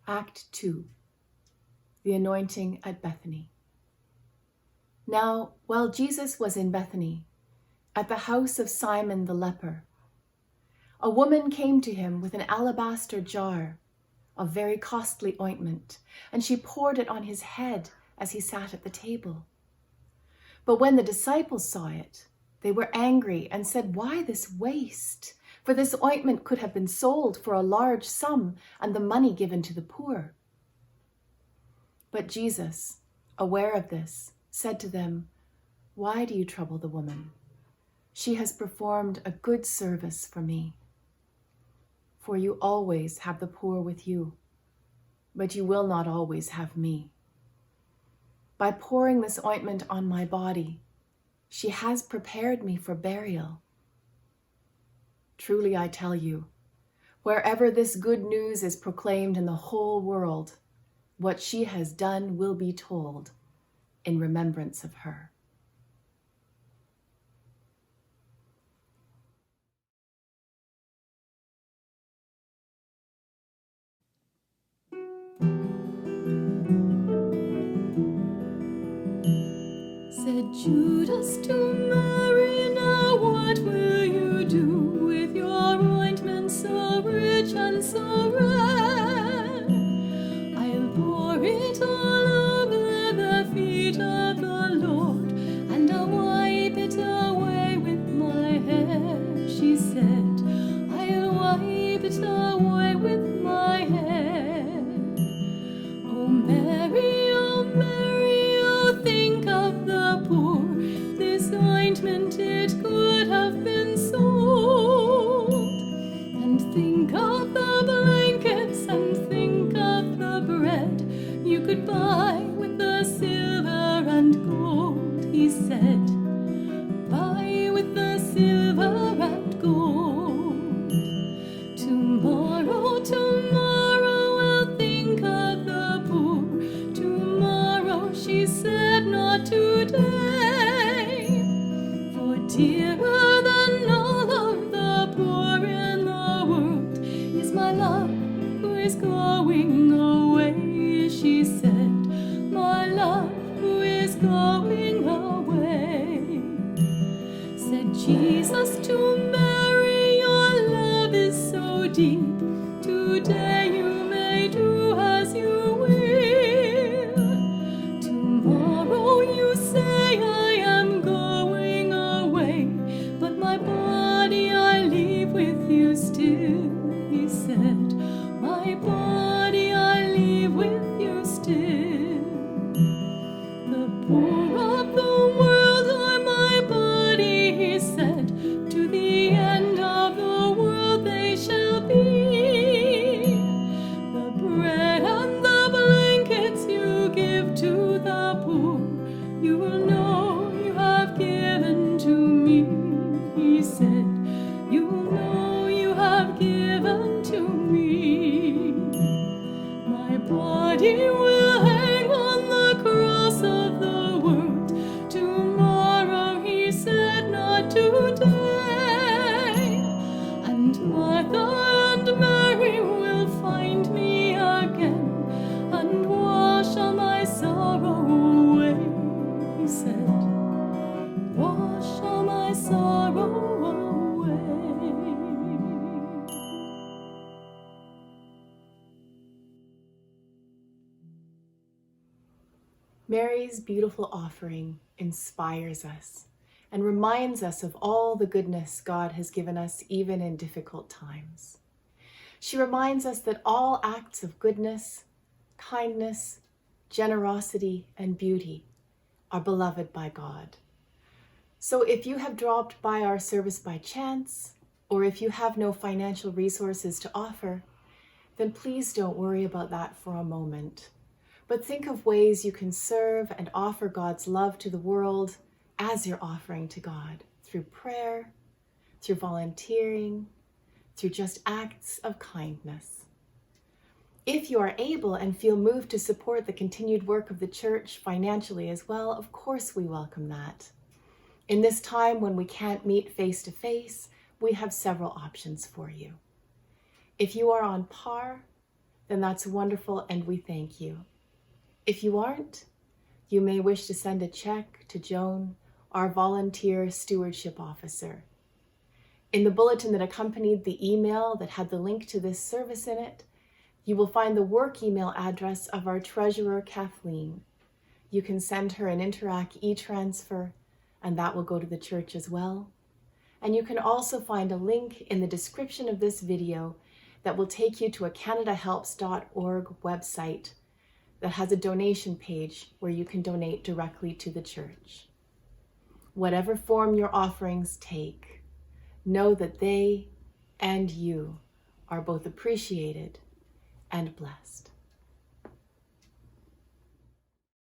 Act 2. The Anointing at Bethany. Now, while Jesus was in Bethany, at the house of Simon the leper, a woman came to him with an alabaster jar of very costly ointment, and she poured it on his head as he sat at the table. But when the disciples saw it, they were angry and said, "Why this waste? For this ointment could have been sold for a large sum and the money given to the poor." But Jesus, aware of this, said to them, "Why do you trouble the woman? She has performed a good service for me. For you always have the poor with you, but you will not always have me. By pouring this ointment on my body, she has prepared me for burial. Truly I tell you, wherever this good news is proclaimed in the whole world, what she has done will be told in remembrance of her." Said Judas to Mary, "Now what will you do with your ointment so rich and so rare? I'll pour it all over the feet of the Lord, and I'll wipe it away with my hair," she said. "I'll wipe it away with my hair." Oh Mary, oh think of the poor. This ointment, it could have been sold. And think of the blankets, and think of the bread you could buy with the silver and gold, he said. Buy with the silver and gold. Tomorrow, I'll think of the poor. Tomorrow, she said, not today. For dearer than all of the poor in the world is my love who is going away, she said. My love who is going away. Said Jesus to Mary, "Your love is so deep. Today you may do as you will. Tomorrow you say, I am going away, but my body I leave with you still," he said. My body I leave with you still. The poor of the world are my body, he said. To the end of the world they shall be. The bread and the blankets you give to the poor, you will know you have given to me, he said. You will know you have given to me. My body will hang on the cross of the world. Tomorrow, he said, not today. And Martha and Mary will find me again and wash all my sorrow away, he said. Wash all my sorrow away. Mary's beautiful offering inspires us and reminds us of all the goodness God has given us even in difficult times. She reminds us that all acts of goodness, kindness, generosity, and beauty are beloved by God. So if you have dropped by our service by chance, or if you have no financial resources to offer, then please don't worry about that for a moment. But think of ways you can serve and offer God's love to the world as your offering to God, through prayer, through volunteering, through just acts of kindness. If you are able and feel moved to support the continued work of the church financially as well, of course we welcome that. In this time when we can't meet face to face, we have several options for you. If you are on par, then that's wonderful and we thank you. If you aren't, you may wish to send a check to Joan, our volunteer stewardship officer. In the bulletin that accompanied the email that had the link to this service in it, you will find the work email address of our treasurer, Kathleen. You can send her an Interac e-transfer, and that will go to the church as well. And you can also find a link in the description of this video that will take you to a CanadaHelps.org website that has a donation page where you can donate directly to the church. Whatever form your offerings take, know that they and you are both appreciated and blessed.